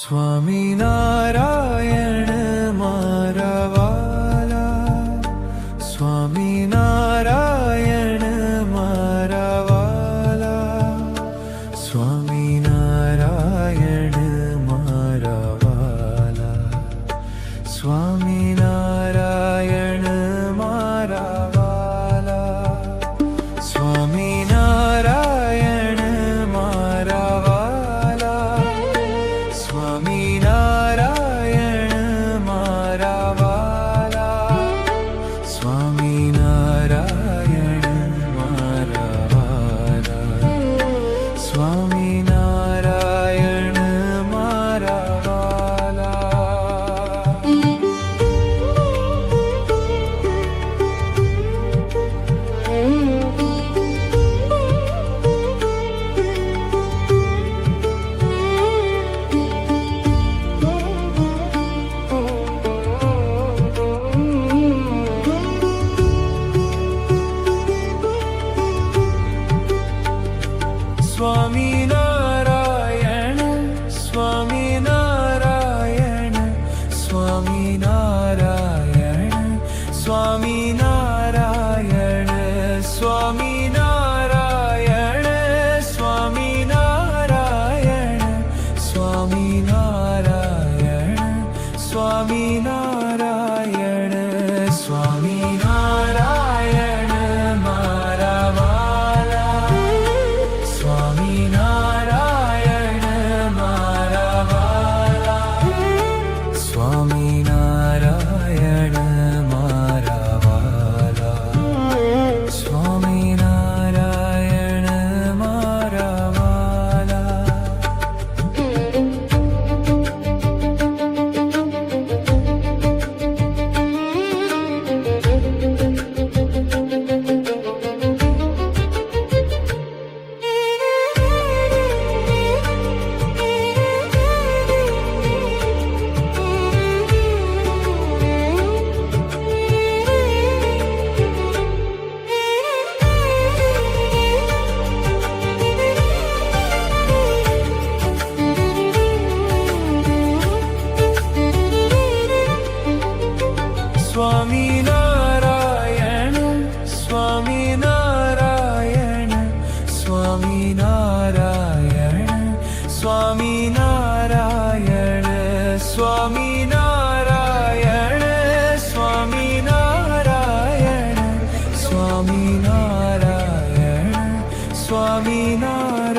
સ્વામિનારાયણ મારા વાલા, સ્વામિનારાયણ મારા વાલા, સ્વામિનારાયણ મારા વાલા, સ્વામિનારાયણ મારા વાલા, સ્વામિનારાયણ મારા વાલા, સ્વામિનારાયણ મારા વાલા, સ્વામિનારાયણ મારા વાલા, સ્વામિનારાયણ મારા વાલા. સ્વામિનારાયણ સ્વામિનારાયણ સ્વામિનારાયણ સ્વામિનારાયણ સ્વામિનારાયણ સ્વામિનારાયણ સ્વામિનારાયણ સ્વામિનારાયણ સ્વામિનારાયણ મારા વાલા, સ્વામિનારાયણ મારા વાલા, સ્વામિનારાયણ મારા વાલા, સ્વામિનારાયણ મારા વાલા. સ્વામિનારાયણ સ્વામિનારાયણ સ્વામિનારાયણ સ્વામિનારાયણ સ્વામિનારાયણ સ્વામિનારાયણ સ્વામિનારાયણ સ્વામિનારાયણ